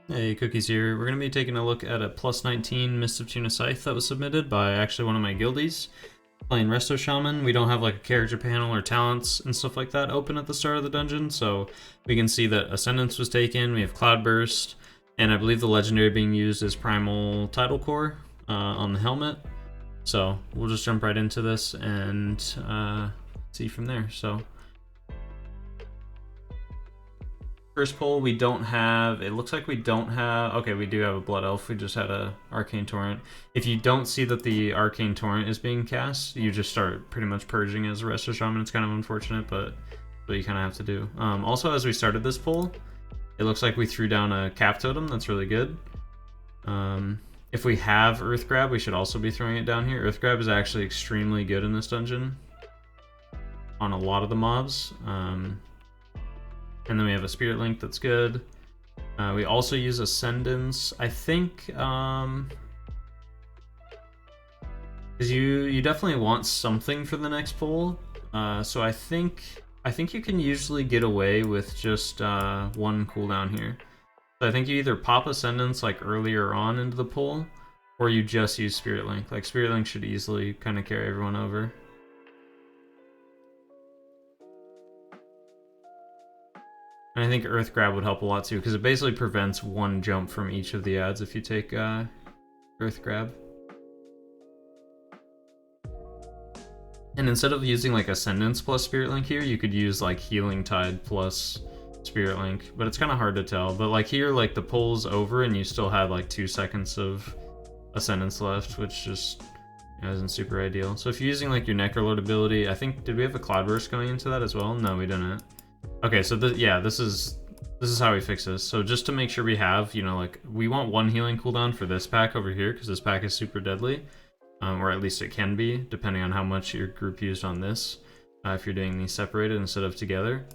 Hey, Cookies here. We're going to be taking a look at a +19 Mist of Tirna Scithe that was submitted by actually one of my guildies. Playing Resto Shaman, we don't have like a character panel or talents and stuff like that open at the start of the dungeon, so we can see that Ascendance was taken, we have Cloudburst, and I believe the legendary being used is Primal Tidal Core on the helmet. So we'll just jump right into this and see from there. So first pull, we don't have, it looks like we don't have, okay, we do have a Blood Elf, we just had a Arcane Torrent. If you don't see that the Arcane Torrent is being cast, you just start pretty much purging as a Resto Shaman. It's kind of unfortunate, but what you kind of have to do. Also, as we started this pull, it looks like we threw down a Cap Totem, that's really good. If we have Earth Grab, we should also be throwing it down here. Earth Grab is actually extremely good in this dungeon on a lot of the mobs. And then we have a Spirit Link that's good. We also use Ascendance, I think, because you definitely want something for the next pull. So I think you can usually get away with just one cooldown here. So I think you either pop Ascendance like earlier on into the pull, or you just use Spirit Link. Like Spirit Link should easily kind of carry everyone over. And I think Earth Grab would help a lot too, because it basically prevents one jump from each of the ads if you take Earth Grab. And instead of using like Ascendance plus Spirit Link here, you could use like Healing Tide plus Spirit Link, but it's kind of hard to tell. But like here, like the pull's over and you still had like 2 seconds of Ascendance left, which just isn't super ideal. So if you're using like your Necrolord ability, I think, did we have a Cloudburst going into that as well? No, we didn't. Okay, so this is how we fix this. So just to make sure we have, like we want one healing cooldown for this pack over here because this pack is super deadly, or at least it can be, depending on how much your group used on this. If you're doing these separated instead of together,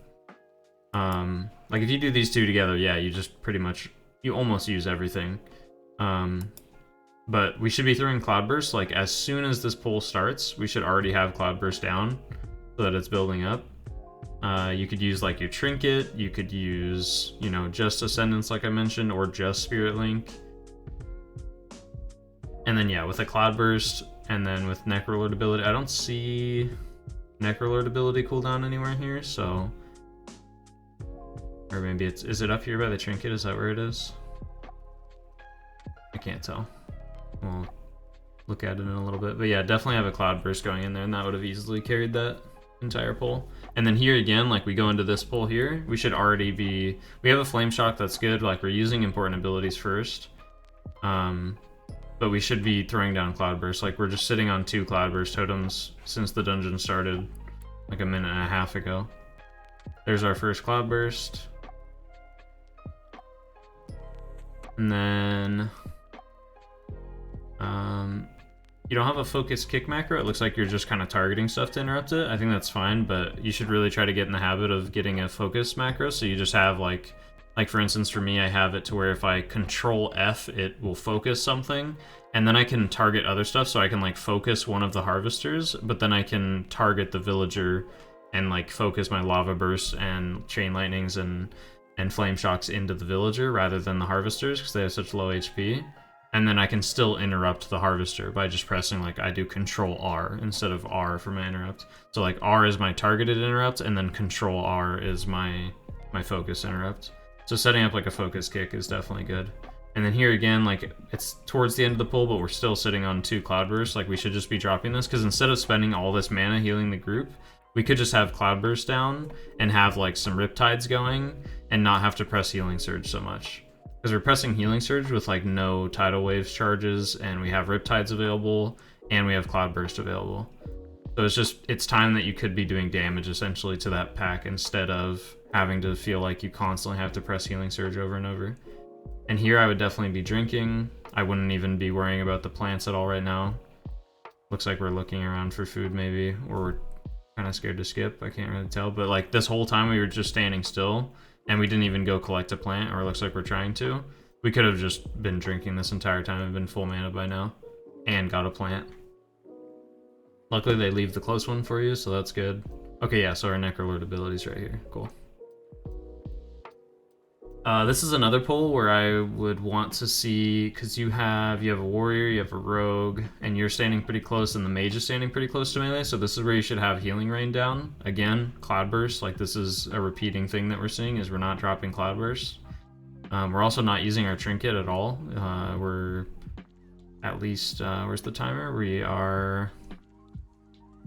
like if you do these two together, yeah, you just pretty much almost use everything. But we should be throwing Cloudburst like as soon as this pull starts. We should already have Cloudburst down so that it's building up. You could use like your Trinket, you could use, just Ascendance like I mentioned, or just Spirit Link. And then yeah, with a Cloudburst, and then with Necrolord ability, I don't see Necrolord ability cooldown anywhere here, so... Or maybe is it up here by the Trinket? Is that where it is? I can't tell. We'll look at it in a little bit. But yeah, definitely have a Cloudburst going in there, and that would have easily carried that entire pull. And then here again, like we go into this pull here, we should already be, we have a Flame Shock that's good, like we're using important abilities first, but we should be throwing down Cloudburst. Like we're just sitting on 2 Cloudburst totems since the dungeon started like a minute and a half ago. There's our first Cloudburst, and then you don't have a focus kick macro. It looks like you're just kind of targeting stuff to interrupt it. I think that's fine, but you should really try to get in the habit of getting a focus macro. So you just have like for instance, for me, I have it to where if I control F, it will focus something, and then I can target other stuff. So I can like focus one of the harvesters, but then I can target the villager and like focus my lava bursts and chain lightnings and flame shocks into the villager rather than the harvesters because they have such low HP. And then I can still interrupt the harvester by just pressing, like, I do Control R instead of R for my interrupt. So like R is my targeted interrupt, and then Control R is my focus interrupt. So setting up like a focus kick is definitely good. And then here again, like it's towards the end of the pull, but we're still sitting on 2 Cloudbursts. Like we should just be dropping this because instead of spending all this mana healing the group, we could just have Cloudburst down and have like some Riptides going and not have to press Healing Surge so much. Because we're pressing Healing Surge with like no Tidal Waves charges, and we have Riptides available, and we have Cloudburst available. So it's time that you could be doing damage essentially to that pack instead of having to feel like you constantly have to press Healing Surge over and over. And here I would definitely be drinking. I wouldn't even be worrying about the plants at all right now. Looks like we're looking around for food maybe, or we're kind of scared to skip. I can't really tell, but like this whole time we were just standing still. And we didn't even go collect a plant, or it looks like we're trying to. We could have just been drinking this entire time and been full mana by now. And got a plant. Luckily they leave the close one for you, so that's good. Okay, yeah, so our Necrolord ability's right here. Cool. This is another pull where I would want to see, because you have a warrior, you have a rogue, and you're standing pretty close, and the mage is standing pretty close to melee. So this is where you should have healing rain down. Again, cloudburst. Like this is a repeating thing that we're seeing is we're not dropping cloudburst. We're also not using our trinket at all. We're at least where's the timer? We are.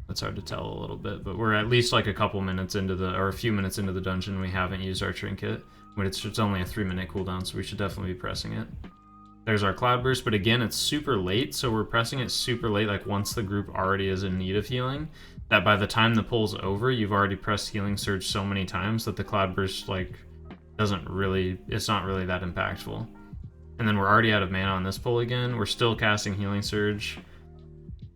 It's hard to tell a little bit, but we're at least like a couple minutes into a few minutes into the dungeon. We haven't used our trinket. But it's only a 3-minute cooldown, so we should definitely be pressing it. There's our cloudburst, but again, it's super late, so we're pressing it super late, like once the group already is in need of healing, that by the time the pull's over, you've already pressed healing surge so many times that the cloudburst, like, it's not really that impactful. And then we're already out of mana on this pull again. We're still casting healing surge.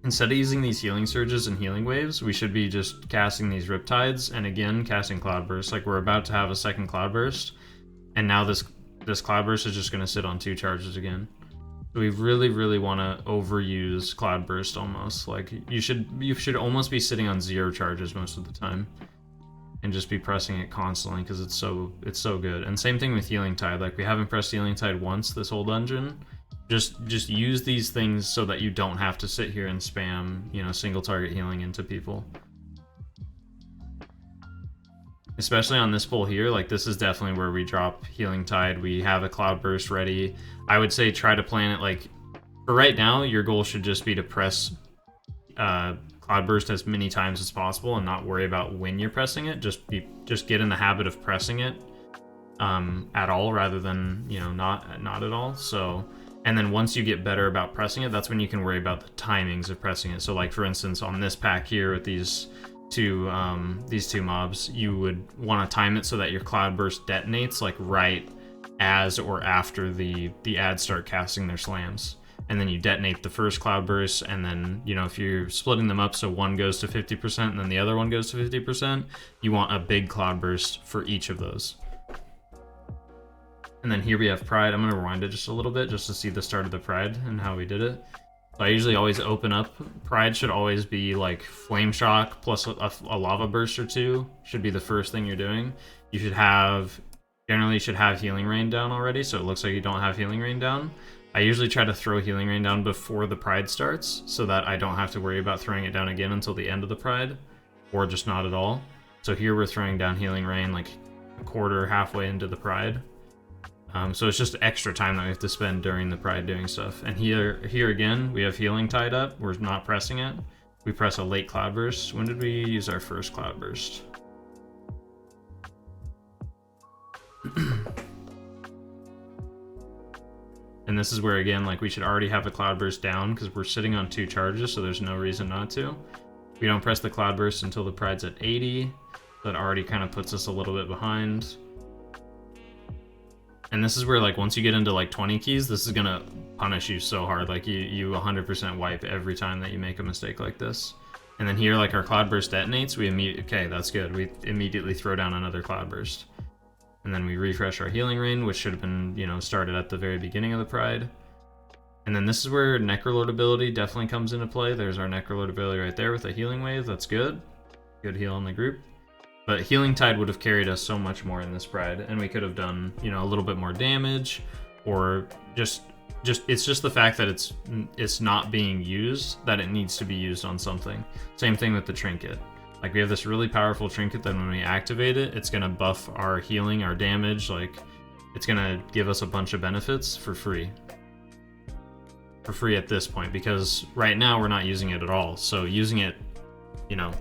Instead of using these healing surges and healing waves, we should be just casting these riptides and again casting cloudburst. Like we're about to have a second cloudburst, and now this cloudburst is just going to sit on 2 charges again. So we really want to overuse cloudburst almost. Like you should almost be sitting on 0 charges most of the time, and just be pressing it constantly because it's so good. And same thing with healing tide. Like we haven't pressed healing tide once this whole dungeon. Just use these things so that you don't have to sit here and spam, you know, single target healing into people. Especially on this pull here, like this is definitely where we drop healing tide. We have a cloudburst ready. I would say try to plan it like, for right now, your goal should just be to press cloudburst as many times as possible and not worry about when you're pressing it. Just get in the habit of pressing it at all rather than, you know, not at all. So. And then once you get better about pressing it, that's when you can worry about the timings of pressing it. So like for instance, on this pack here with these two mobs, you would want to time it so that your cloudburst detonates like right as or after the ads start casting their slams. And then you detonate the first cloudburst, and then, you know, if you're splitting them up so one goes to 50% and then the other one goes to 50%, you want a big cloudburst for each of those. And then here we have Pride. I'm going to rewind it just a little bit just to see the start of the Pride and how we did it. So I usually always open up. Pride should always be like Flame Shock plus a Lava Burst or 2 should be the first thing you're doing. You should have, generally should have Healing Rain down already, so it looks like you don't have Healing Rain down. I usually try to throw Healing Rain down before the Pride starts so that I don't have to worry about throwing it down again until the end of the Pride, or just not at all. So here we're throwing down Healing Rain like a quarter, halfway into the Pride. So it's just extra time that we have to spend during the Pride doing stuff. And here again, we have Healing tied up. We're not pressing it. We press a late Cloudburst. When did we use our first Cloudburst? And this is where, again, like we should already have a Cloudburst down because we're sitting on 2 charges, so there's no reason not to. We don't press the Cloudburst until the Pride's at 80. That already kind of puts us a little bit behind. And this is where, like, once you get into like 20 keys, this is gonna punish you so hard. Like you 100% wipe every time that you make a mistake like this. And then here, like our Cloudburst detonates, okay, that's good. We immediately throw down another Cloudburst. And then we refresh our Healing Rain, which should have been, you know, started at the very beginning of the Pride. And then this is where Necrolord ability definitely comes into play. There's our Necrolord ability right there with a Healing Wave. That's good. Good heal on the group. But Healing Tide would have carried us so much more in this Pride, and we could have done, you know, a little bit more damage, or just it's just the fact that it's not being used, that it needs to be used on something. Same thing with the trinket. Like we have this really powerful trinket that when we activate it, it's gonna buff our healing, our damage, like it's gonna give us a bunch of benefits for free. For free at this point, because right now we're not using it at all. So using it, you know,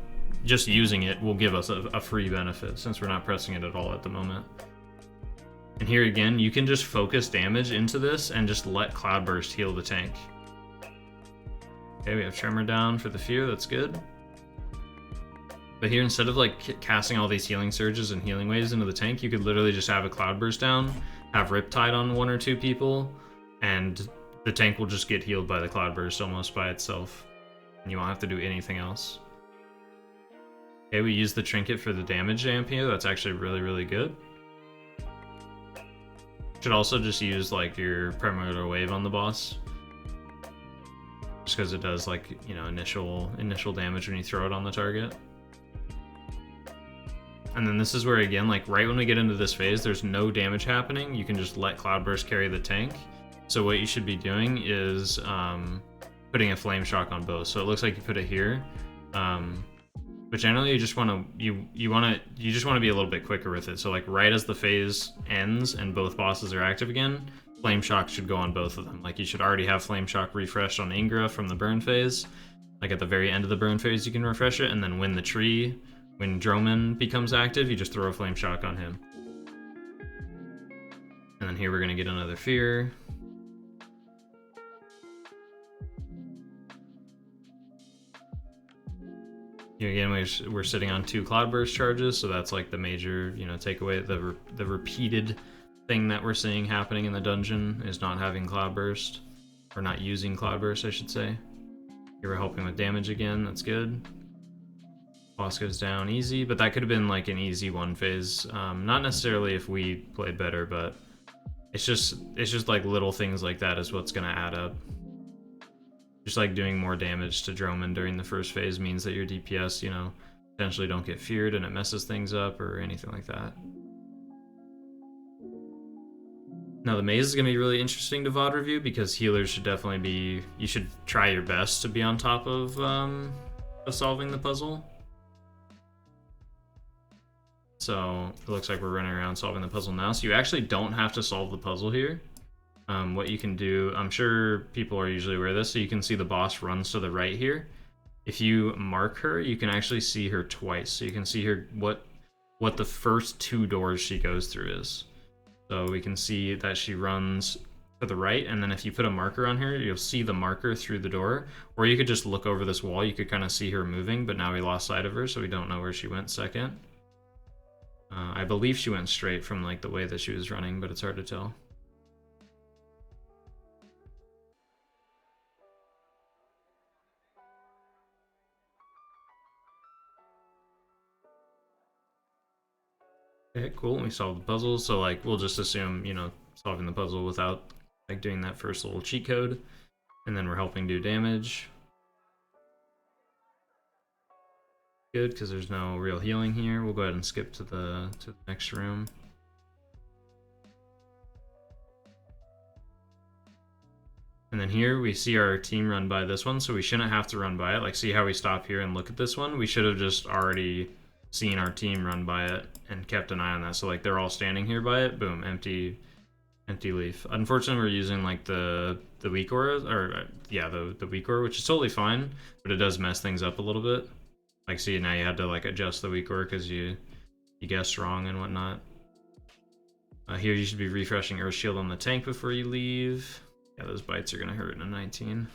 just using it will give us a free benefit since we're not pressing it at all at the moment. And here again, you can just focus damage into this and just let Cloudburst heal the tank. Okay, we have Tremor down for the Fear, that's good. But here, instead of like casting all these healing surges and healing waves into the tank, you could literally just have a Cloudburst down, have Riptide on 1 or 2 people, and the tank will just get healed by the Cloudburst almost by itself. And you won't have to do anything else. Okay, we use the trinket for the damage amp here. That's actually really good. Should also just use like your Primordial Wave on the boss, just because it does like, you know, initial damage when you throw it on the target. And then this is where, again, like right when we get into this phase, there's no damage happening. You can just let Cloudburst carry the tank. So what you should be doing is putting a Flame Shock on both. So it looks like you put it here. But generally you just want to you just want to be a little bit quicker with it. So like right as the phase ends and both bosses are active again, Flame Shock should go on both of them. Like you should already have Flame Shock refreshed on Ingra from the burn phase. Like at the very end of the burn phase you can refresh it, and then when Droman becomes active, you just throw a Flame Shock on him. And then here we're gonna get another Fear. Here again, we're sitting on 2 Cloudburst charges, so that's like the major, takeaway. The repeated thing that we're seeing happening in the dungeon is not having Cloudburst, or not using Cloudburst, I should say. Here we're helping with damage again, that's good. Boss goes down easy, but that could have been like an easy one phase. Not necessarily if we played better, but it's just like little things like that is what's gonna add up. Just like doing more damage to Droman during the first phase means that your DPS, potentially don't get feared and it messes things up or anything like that. Now the maze is going to be really interesting to VOD review because healers should definitely be, you should try your best to be on top of solving the puzzle. So it looks like we're running around solving the puzzle now. So you actually don't have to solve the puzzle here. What you can do, I'm sure people are usually aware of this, so you can see the boss runs to the right here. If you mark her, you can actually see her twice. So you can see her what the first 2 doors she goes through is. So we can see that she runs to the right, and then if you put a marker on her, you'll see the marker through the door. Or you could just look over this wall, you could kind of see her moving, but now we lost sight of her, so we don't know where she went second. I believe she went straight from like the way that she was running, but it's hard to tell. Okay, cool. We solved the puzzle, so like we'll just assume, solving the puzzle without like doing that first little cheat code, and then we're helping do damage. Good, because there's no real healing here. We'll go ahead and skip to the next room. And then here we see our team run by this one, so we shouldn't have to run by it. Like, see how we stop here and look at this one? We should have just already seen our team run by it and kept an eye on that. So like they're all standing here by it, boom, empty leaf. Unfortunately, we're using like the weak aura, or yeah, the weak aura, which is totally fine, but it does mess things up a little bit. Like, see, now you had to like adjust the weak aura because you guessed wrong and whatnot. Here you should be refreshing Earth Shield on the tank before you leave. Yeah, those bites are gonna hurt in a 19.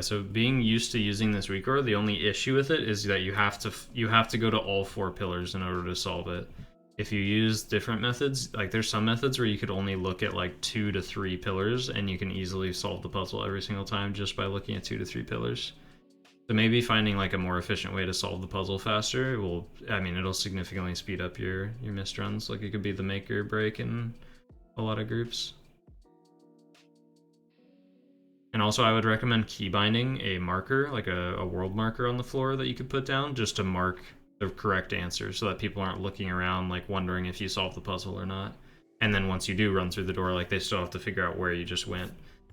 So being used to using this weak aura, the only issue with it is that you have to go to all 4 pillars in order to solve it. If you use different methods, like there's some methods where you could only look at like 2 to 3 pillars and you can easily solve the puzzle every single time just by looking at 2 to 3 pillars. So maybe finding like a more efficient way to solve the puzzle faster it'll significantly speed up your missed runs. Like it could be the make or break in a lot of groups. And also I would recommend keybinding a marker, like a world marker on the floor that you could put down just to mark the correct answer so that people aren't looking around like wondering if you solved the puzzle or not. And then once you do run through the door, like they still have to figure out where you just went.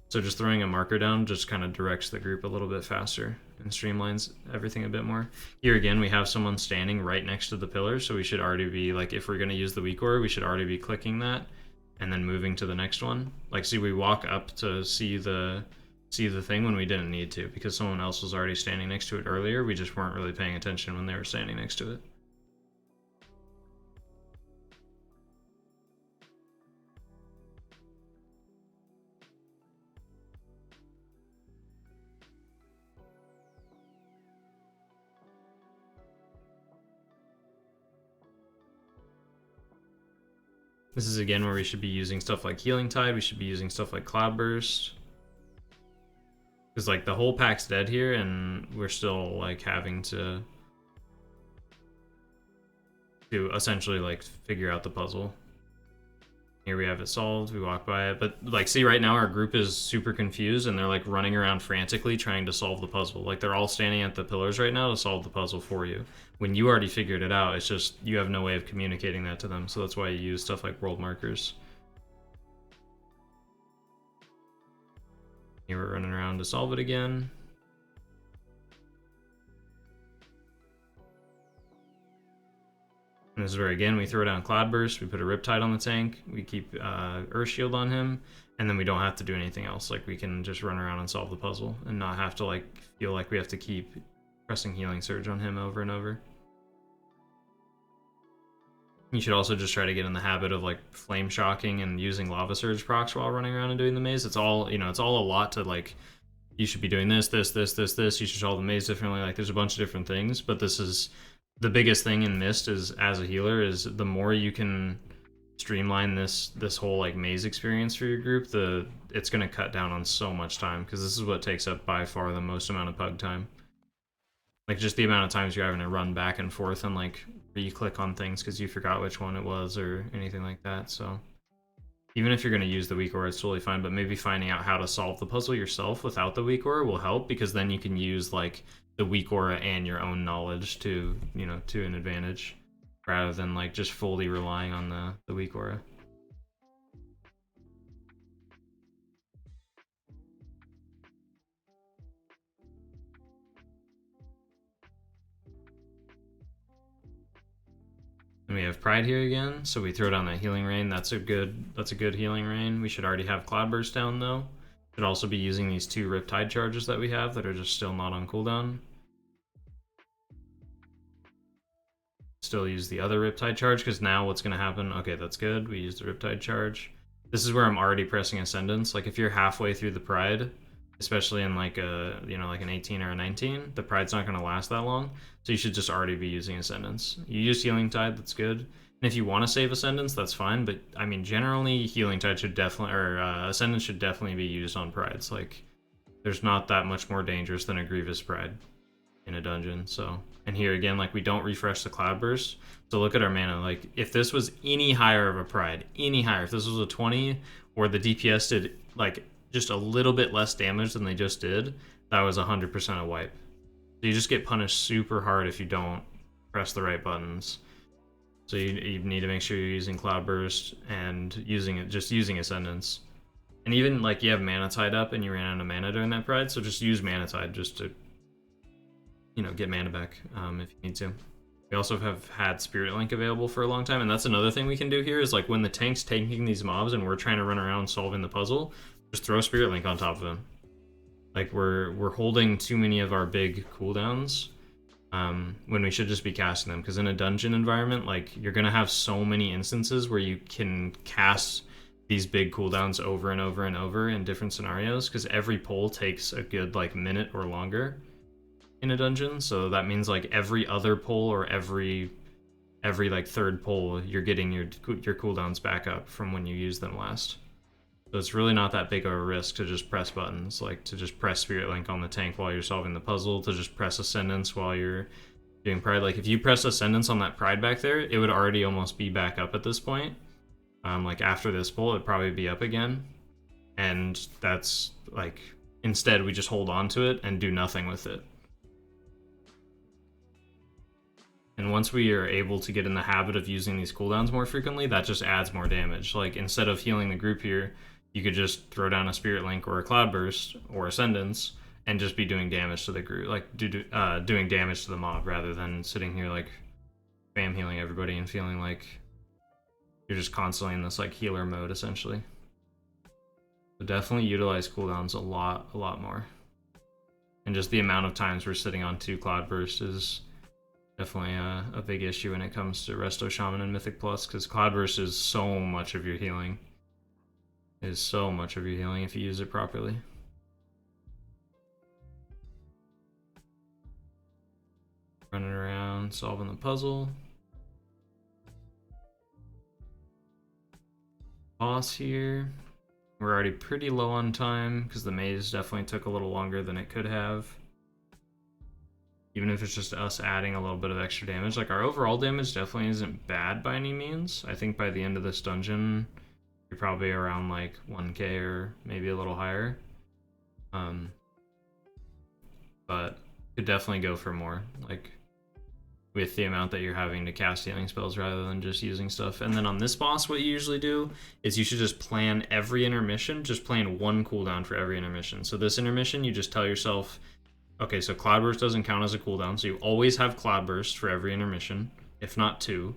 So just throwing a marker down just kind of directs the group a little bit faster and streamlines everything a bit more. Here again, we have someone standing right next to the pillar, so we should already be like, if we're going to use the weak aura, we should already be clicking that and then moving to the next one. Like, see, we walk up to see the thing when we didn't need to because someone else was already standing next to it earlier. We just weren't really paying attention when they were standing next to it. This is again where we should be using stuff like Healing Tide, we should be using stuff like Cloudburst. Because like the whole pack's dead here and we're still like having to to essentially like figure out the puzzle. Here we have it solved, we walk by it, but like see right now our group is super confused and they're like running around frantically trying to solve the puzzle. Like they're all standing at the pillars right now to solve the puzzle for you. When you already figured it out, it's just you have no way of communicating that to them, so that's why you use stuff like world markers. Here we're running around to solve it again. And this is where, again, we throw down Cloudburst, we put a Riptide on the tank, we keep Earth Shield on him, and then we don't have to do anything else. Like, we can just run around and solve the puzzle and not have to, like, feel like we have to keep pressing Healing Surge on him over and over. You should also just try to get in the habit of, like, Flame Shocking and using Lava Surge procs while running around and doing the maze. It's all, you know, it's all a lot to, like, you should be doing this, this, this, this, this, you should solve the maze differently. Like, there's a bunch of different things, but this is... The biggest thing in Mist is, as a healer, is the more you can streamline this whole like maze experience for your group, it's gonna cut down on so much time, because this is what takes up by far the most amount of pug time. Like just the amount of times you're having to run back and forth and like re-click on things because you forgot which one it was or anything like that. So even if you're gonna use the weak aura, it's totally fine, but maybe finding out how to solve the puzzle yourself without the weak aura will help, because then you can use like the weak aura and your own knowledge to, you know, to an advantage, rather than like just fully relying on the weak aura. And we have Pride here again, so we throw down that Healing Rain. That's a good Healing Rain. We should already have Cloudburst down though. Should also be using these 2 Riptide charges that we have that are just still not on cooldown. Still use the other Riptide charge, because now what's going to happen... Okay, that's good. We used the Riptide charge. This is where I'm already pressing Ascendance. Like, if you're halfway through the Pride, especially in like a, you know, like an 18 or a 19, the Pride's not going to last that long, so you should just already be using Ascendance. You use Healing Tide, that's good. And if you want to save Ascendance, that's fine, but I mean, generally, Healing Tide should definitely, or Ascendance should definitely be used on Prides. Like, there's not that much more dangerous than a Grievous Pride in a dungeon, so... And here again, like, we don't refresh the Cloudburst, so look at our mana. Like, if this was any higher of a Pride, any higher, if this was a 20, or the DPS did, like, just a little bit less damage than they just did, that was 100% a wipe. So you just get punished super hard if you don't press the right buttons. So you need to make sure you're using Cloudburst and just using Ascendance. And even, like, you have Mana Tide up and you ran out of mana during that Pride, so just use Mana Tide just to, you know, get mana back if you need to. We also have had Spirit Link available for a long time, and that's another thing we can do here is, like, when the tank's tanking these mobs and we're trying to run around solving the puzzle, just throw Spirit Link on top of him. Like, we're holding too many of our big cooldowns when we should just be casting them, because in a dungeon environment, like, you're gonna have so many instances where you can cast these big cooldowns over and over and over in different scenarios, because every pull takes a good, like, minute or longer in a dungeon. So that means, like, every other pull or every like third pull, you're getting your cooldowns back up from when you used them last. So it's really not that big of a risk to just press buttons, like to just press Spirit Link on the tank while you're solving the puzzle, to just press Ascendance while you're doing Pride. Like, if you press Ascendance on that Pride back there, it would already almost be back up at this point. Like, after this pull, it'd probably be up again. And that's, like, instead we just hold on to it and do nothing with it. And once we are able to get in the habit of using these cooldowns more frequently, that just adds more damage. Like, instead of healing the group here, you could just throw down a Spirit Link or a Cloudburst or Ascendance and just be doing damage to the group, like doing damage to the mob, rather than sitting here like spam healing everybody and feeling like you're just constantly in this like healer mode essentially. So definitely utilize cooldowns a lot more. And just the amount of times we're sitting on 2 Cloudbursts is definitely a big issue when it comes to Resto Shaman and Mythic Plus, because Cloudburst is so much of your healing. It is so much of your healing if you use it properly. Running around, solving the puzzle. Boss here. We're already pretty low on time, because the maze definitely took a little longer than it could have. Even if it's just us adding a little bit of extra damage. Like, our overall damage definitely isn't bad by any means. I think by the end of this dungeon, you're probably around like 1k or maybe a little higher. But could definitely go for more, like with the amount that you're having to cast healing spells rather than just using stuff. And then on this boss, what you usually do is you should just plan every intermission, just plan one cooldown for every intermission. So this intermission, you just tell yourself, okay, so Cloudburst doesn't count as a cooldown, so you always have Cloudburst for every intermission, if not 2.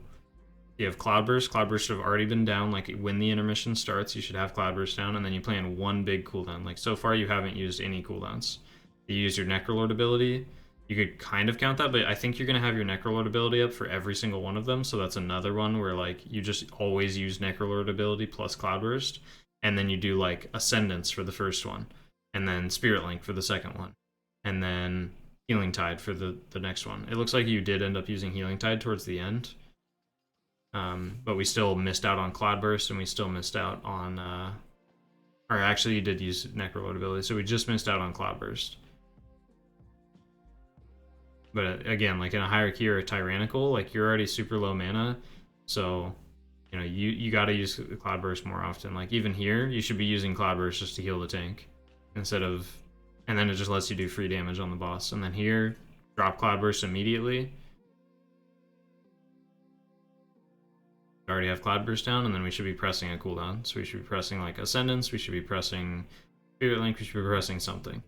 You have Cloudburst. Cloudburst should have already been down. Like, when the intermission starts, you should have Cloudburst down, and then you plan one big cooldown. Like, so far, you haven't used any cooldowns. You use your Necrolord ability. You could kind of count that, but I think you're going to have your Necrolord ability up for every single one of them, so that's another one where, like, you just always use Necrolord ability plus Cloudburst, and then you do, like, Ascendance for the first one, and then Spirit Link for the second one, and then Healing Tide for the next one. It looks like you did end up using Healing Tide towards the end, but we still missed out on Cloudburst, and we still missed out on, or actually you did use Necrolord ability, so we just missed out on Cloudburst. But again, like in a Hierarchy or a Tyrannical, like you're already super low mana, so you know you got to use Cloudburst more often. Like even here, you should be using Cloudburst just to heal the tank instead of, and then it just lets you do free damage on the boss. And then here, drop Cloudburst immediately. We already have Cloudburst down, and then we should be pressing a cooldown. So we should be pressing like Ascendance, we should be pressing Spirit Link, we should be pressing something.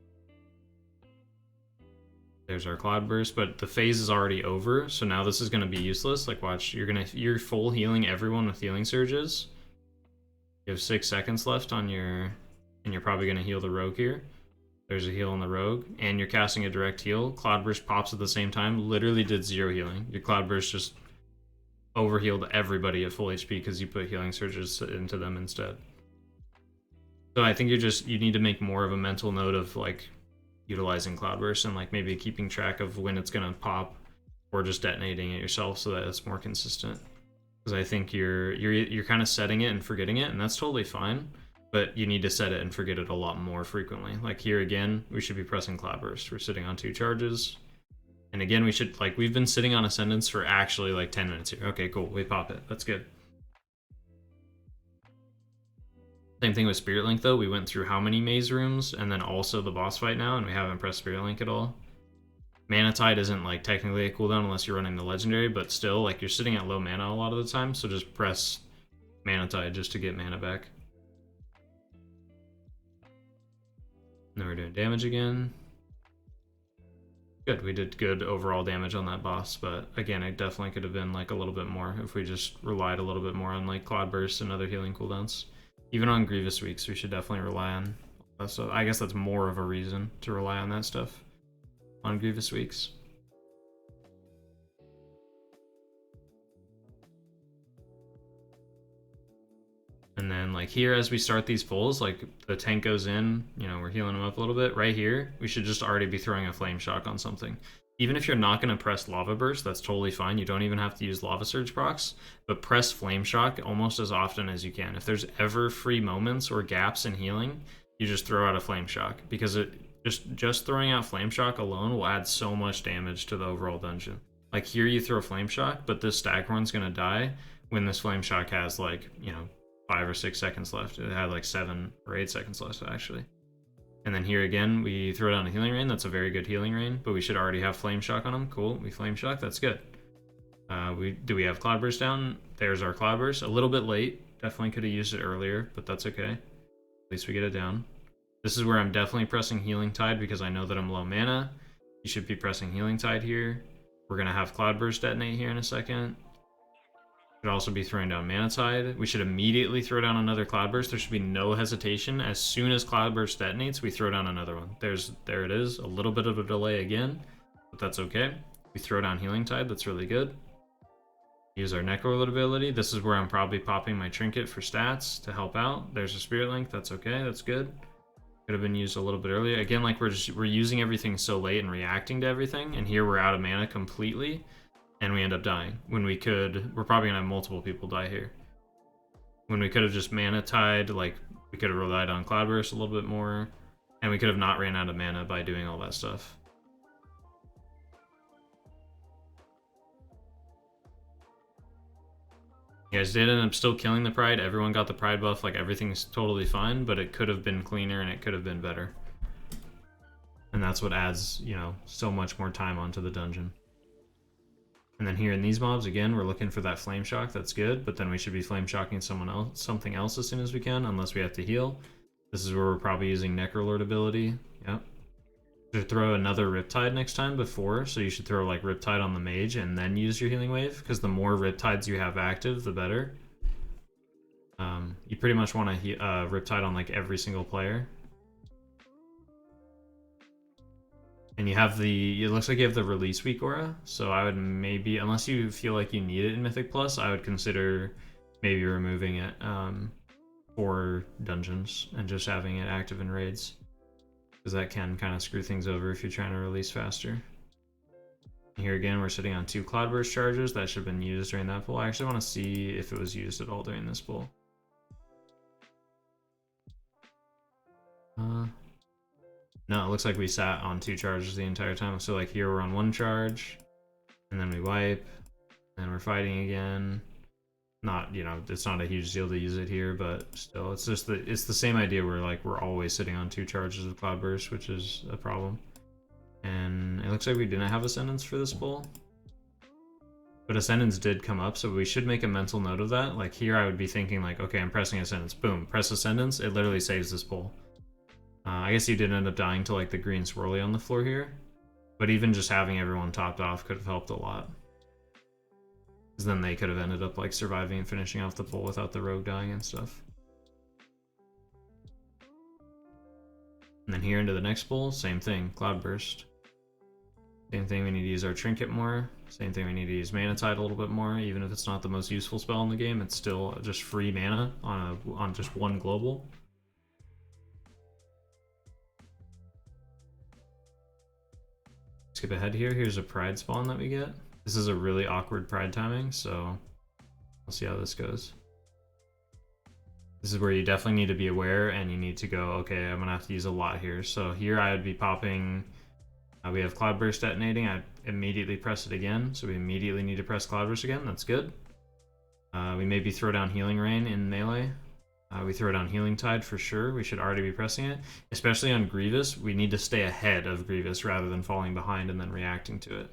There's our Cloudburst, but the phase is already over, so now this is going to be useless. Like, watch, you're full healing everyone with healing surges. You have 6 seconds left on your, and you're probably going to heal the rogue here. There's a heal on the rogue, and you're casting a direct heal. Cloudburst pops at the same time, literally did 0 healing. Your Cloudburst just overhealed everybody at full HP because you put healing surges into them instead. So I think you need to make more of a mental note of, like, utilizing Cloudburst and like maybe keeping track of when it's gonna pop, or just detonating it yourself so that it's more consistent. Because I think you're kind of setting it and forgetting it, and that's totally fine. But you need to set it and forget it a lot more frequently. Like here again, we should be pressing Cloudburst. We're sitting on 2 charges, and again we should, like, we've been sitting on Ascendance for actually like 10 minutes here. Okay, cool. We pop it. That's good. Same thing with Spirit Link, though. We went through how many maze rooms, and then also the boss fight now, and we haven't pressed Spirit Link at all. Mana Tide isn't, like, technically a cooldown unless you're running the Legendary, but still, like, you're sitting at low mana a lot of the time, so just press Mana Tide just to get mana back. And then we're doing damage again. Good, we did good overall damage on that boss, but again, it definitely could have been, like, a little bit more if we just relied a little bit more on, like, Cloudburst and other healing cooldowns. Even on Grievous Weeks, we should definitely rely on that stuff. I guess that's more of a reason to rely on that stuff on Grievous Weeks. And then, like, here, as we start these fulls, like, the tank goes in, you know, we're healing him up a little bit. Right here, we should just already be throwing a Flame Shock on something. Even if you're not going to press Lava Burst, that's totally fine. You don't even have to use Lava Surge procs, but press Flame Shock almost as often as you can. If there's ever free moments or gaps in healing, you just throw out a Flame Shock, because it just throwing out Flame Shock alone will add so much damage to the overall dungeon. Like here, you throw Flame Shock, but this Staghorn's going to die when this Flame Shock has, like, you know, 5 or 6 seconds left. It had like 7 or 8 seconds left, actually. And then here again, we throw down a Healing Rain. That's a very good Healing Rain, but we should already have Flame Shock on him. Cool, we Flame Shock, that's good. Do we have Cloudburst down? There's our Cloudburst. A little bit late. Definitely could have used it earlier, but that's okay. At least we get it down. This is where I'm definitely pressing Healing Tide because I know that I'm low mana. You should be pressing Healing Tide here. We're going to have Cloudburst detonate here in a second. Should also be throwing down Mana Tide. We should immediately throw down another Cloudburst. There should be no hesitation. As soon as Cloudburst detonates, we throw down another one. There it is. A little bit of a delay again, but that's okay. We throw down Healing Tide. That's really good. Use our Necrolord ability. This is where I'm probably popping my Trinket for stats to help out. There's a Spirit Link. That's okay. That's good. Could have been used a little bit earlier. Again, like we're using everything so late and reacting to everything, and here we're out of mana completely. And we end up dying when we're probably gonna have multiple people die here. When we could have just Mana Tide, like we could have relied on Cloudburst a little bit more, and we could have not ran out of mana by doing all that stuff. You guys did end up still killing the Pride. Everyone got the Pride buff. Like, everything's totally fine, but it could have been cleaner and it could have been better. And that's what adds, you know, so much more time onto the dungeon. And then here in these mobs, again, we're looking for that Flame Shock. That's good, but then we should be Flame Shocking something else as soon as we can, unless we have to heal. This is where we're probably using Necrolord ability. Yep. Should throw another Riptide next time before, so you should throw like Riptide on the mage and then use your Healing Wave, because the more Riptides you have active, the better. You pretty much want to Riptide on like every single player. And you have the, it looks like you have the Release Week aura, so I would maybe, unless you feel like you need it in Mythic Plus, I would consider maybe removing it for dungeons and just having it active in raids. Because that can kind of screw things over if you're trying to release faster. Here again, we're sitting on 2 Cloudburst charges. That should have been used during that pull. I actually want to see if it was used at all during this pull. No, it looks like we sat on 2 charges the entire time. So like here we're on 1 charge, and then we wipe, and we're fighting again. Not, you know, it's not a huge deal to use it here, but still, it's just it's the same idea where like we're always sitting on 2 charges of Cloudburst, which is a problem. And it looks like we didn't have Ascendance for this pull, but Ascendance did come up, so we should make a mental note of that. Like here, I would be thinking like, okay, I'm pressing Ascendance, boom, press Ascendance. It literally saves this pull. I guess you did end up dying to like the green swirly on the floor here, but even just having everyone topped off could have helped a lot. Because then they could have ended up like surviving and finishing off the pull without the rogue dying and stuff. And then here into the next pull, same thing, Cloudburst. Same thing, we need to use our Trinket more. Same thing, we need to use Mana Tide a little bit more. Even if it's not the most useful spell in the game, it's still just free mana on just 1 global. Skip ahead here, here's a Pride spawn that we get. This is a really awkward Pride timing, so we'll see how this goes. This is where you definitely need to be aware, and you need to go, okay, I'm gonna have to use a lot here. So here I would be popping, we have Cloudburst detonating, I'd immediately press it again, so we immediately need to press Cloudburst again, that's good. We maybe throw down Healing Rain in melee. We throw down Healing Tide for sure, we should already be pressing it. Especially on Grievous, we need to stay ahead of Grievous rather than falling behind and then reacting to it.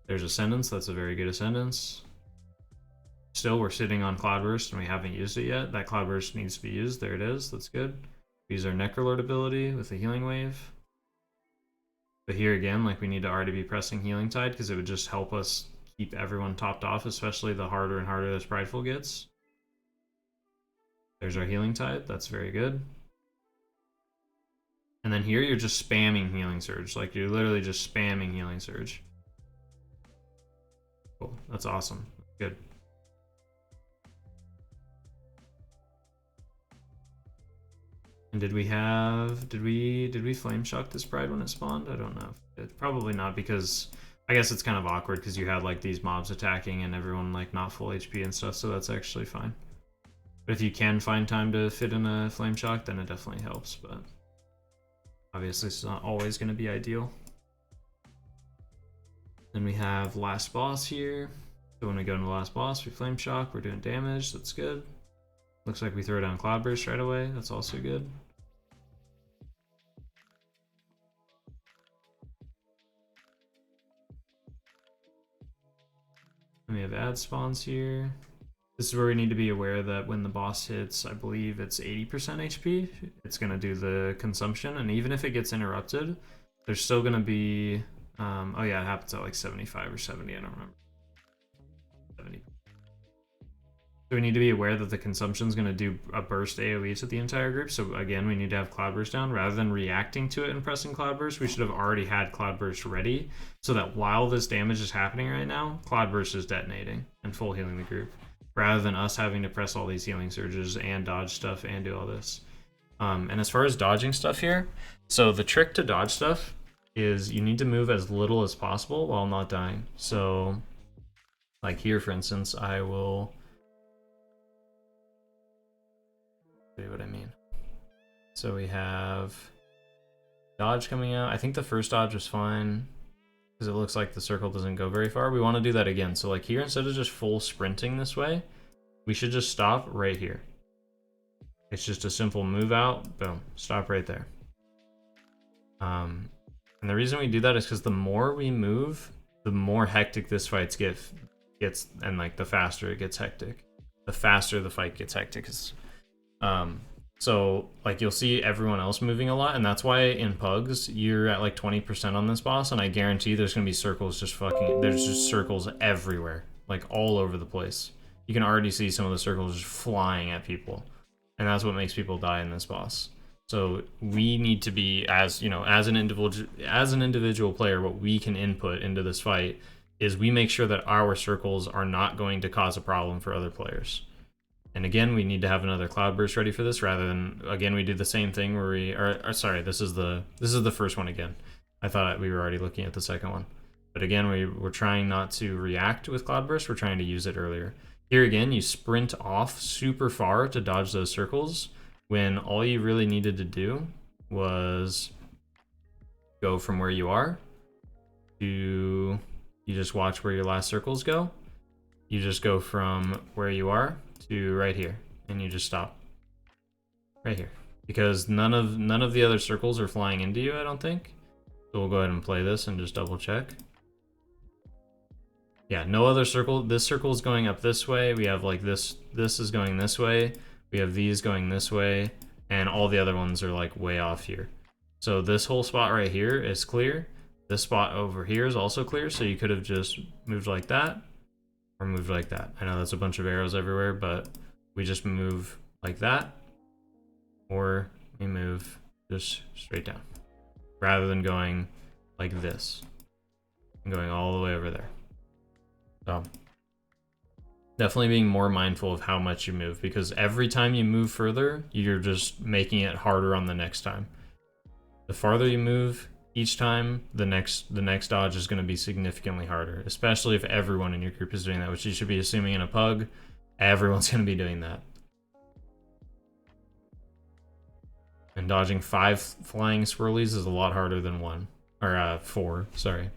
There's Ascendance, that's a very good Ascendance. Still, we're sitting on Cloudburst and we haven't used it yet. That Cloudburst needs to be used, there it is, that's good. We use our Necrolord ability with the Healing Wave. But here again, like we need to already be pressing Healing Tide because it would just help us keep everyone topped off, especially the harder and harder this Prideful gets. There's our Healing Tide, that's very good. And then here you're just spamming Healing Surge, like you're literally just spamming Healing Surge. Cool, that's awesome, good. And did we Flame Shock this Pride when it spawned? I don't know. Probably not, because I guess it's kind of awkward because you had like these mobs attacking and everyone like not full HP and stuff, so that's actually fine. But if you can find time to fit in a Flame Shock, then it definitely helps, but obviously it's not always going to be ideal. Then we have last boss here. So when we go into the last boss, we Flame Shock, we're doing damage, that's good. Looks like we throw down Cloudburst right away, that's also good. And we have ad spawns here. This is where we need to be aware that when the boss hits, I believe it's 80% HP, it's going to do the consumption, and even if it gets interrupted, there's still going to be, oh yeah, it happens at like 75 or 70, I don't remember. 70. So we need to be aware that the consumption is going to do a burst AoE to the entire group, so again, we need to have Cloudburst down. Rather than reacting to it and pressing Cloudburst, we should have already had Cloudburst ready, so that while this damage is happening right now, Cloudburst is detonating and full healing the group, rather than us having to press all these healing surges and dodge stuff and do all this. And as far as dodging stuff here, so the trick to dodge stuff is you need to move as little as possible while not dying. So like here, for instance, I will show you what I mean. So we have dodge coming out. I think the first dodge was fine. because it looks like the circle doesn't go very far. We want to do that again. So like here, instead of just full sprinting this way, we should just stop right here. It's just a simple move out, boom, stop right there. And the reason we do that is because the more we move, the more hectic this fight gets, and like the faster it gets hectic. The faster the fight gets hectic. So like you'll see everyone else moving a lot, and that's why in pugs you're at like 20% on this boss, and I guarantee there's gonna be circles there's just circles everywhere, like all over the place. You can already see some of the circles just flying at people, and that's what makes people die in this boss. So we need to be, as you know, as an individual player, what we can input into this fight is we make sure that our circles are not going to cause a problem for other players. And again, we need to have another cloudburst ready for this, rather than, again, we do the same thing where sorry, this is the first one again. I thought we were already looking at the second one. But again, we're trying not to react with cloudburst, we're trying to use it earlier. Here again, you sprint off super far to dodge those circles, when all you really needed to do was go from where you are to, you just watch where your last circles go. You just go from where you are to right here, and you just stop right here, because none of the other circles are flying into you, I don't think. So we'll go ahead and play this and just double check. Yeah, no other circle. This circle is going up this way. We have like this is going this way. We have these going this way, and all the other ones are like way off here. So this whole spot right here is clear. This spot over here is also clear, so you could have just moved like that, or moved like that. I know that's a bunch of arrows everywhere, but we just move like that, or we move just straight down, rather than going like this and going all the way over there. So definitely being more mindful of how much you move, because every time you move further, you're just making it harder on the next time. The farther you move each time, the next dodge is going to be significantly harder, especially if everyone in your group is doing that, which you should be assuming in a pug. Everyone's going to be doing that. And dodging 5 flying swirlies is a lot harder than 4, sorry.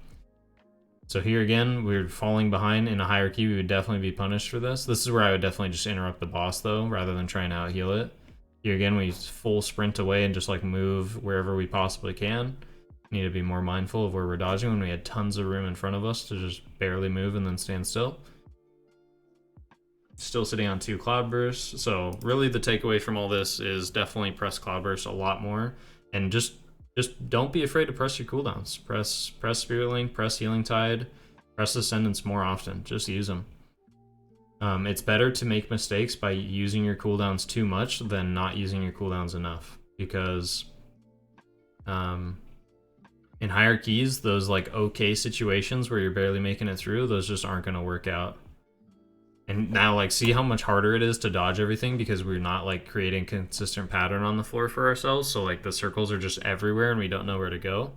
So here again, we're falling behind in a hierarchy. We would definitely be punished for this. This is where I would definitely just interrupt the boss though, rather than trying to out-heal it. Here again, we full sprint away and just like move wherever we possibly can. Need to be more mindful of where we're dodging when we had tons of room in front of us to just barely move and then stand still. Still sitting on 2 cloudbursts. So really the takeaway from all this is definitely press cloudburst a lot more, and just don't be afraid to press your cooldowns. Press Spirit Link, press Healing Tide, press Ascendance more often. Just use them. It's better to make mistakes by using your cooldowns too much than not using your cooldowns enough, because in hierarchies, those like okay situations where you're barely making it through, those just aren't going to work out. And now like see how much harder it is to dodge everything, because we're not like creating a consistent pattern on the floor for ourselves. So like the circles are just everywhere and we don't know where to go.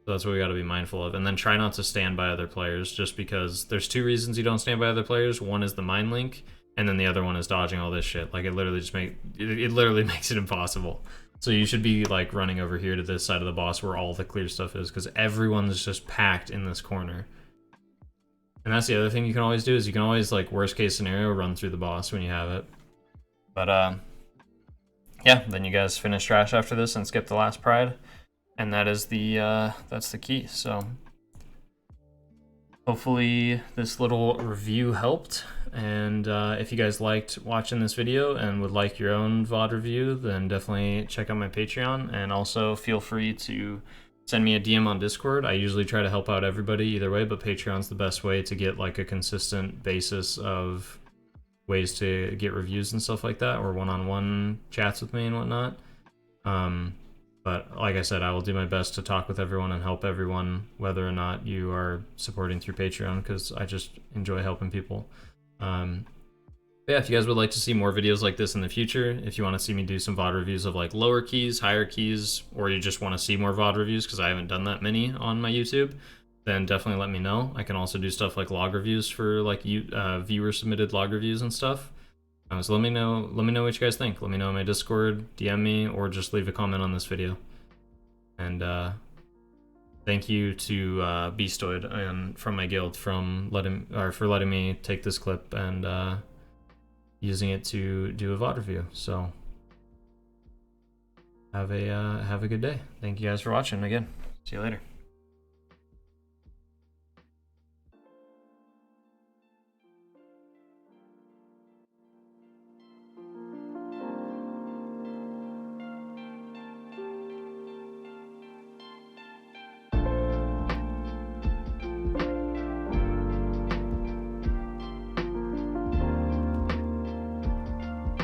So that's what we got to be mindful of. And then try not to stand by other players, just because there's 2 reasons you don't stand by other players. One is the mind link, and then the other one is dodging all this shit. Like it literally makes it impossible. So you should be like running over here to this side of the boss where all the clear stuff is, because everyone's just packed in this corner. And that's the other thing you can always do, is you can always, like, worst case scenario, run through the boss when you have it. But yeah, then you guys finish trash after this and skip the last pride, and that is that's the key. So hopefully this little review helped, and if you guys liked watching this video and would like your own VOD review, then definitely check out my Patreon, and also feel free to send me a DM on Discord. I usually try to help out everybody either way, but Patreon's the best way to get like a consistent basis of ways to get reviews and stuff like that, or one-on-one chats with me and whatnot. But like I said, I will do my best to talk with everyone and help everyone, whether or not you are supporting through Patreon, because I just enjoy helping people. But yeah, if you guys would like to see more videos like this in the future, if you want to see me do some VOD reviews of like lower keys, higher keys, or you just want to see more VOD reviews because I haven't done that many on my YouTube, then definitely let me know. I can also do stuff like log reviews for like viewer submitted log reviews and stuff. So let me know what you guys think. Let me know in my Discord, DM me, or just leave a comment on this video. And thank you to Beastoid and from my guild for letting me take this clip and using it to do a VOD review. So have a good day. Thank you guys for watching again. See you later.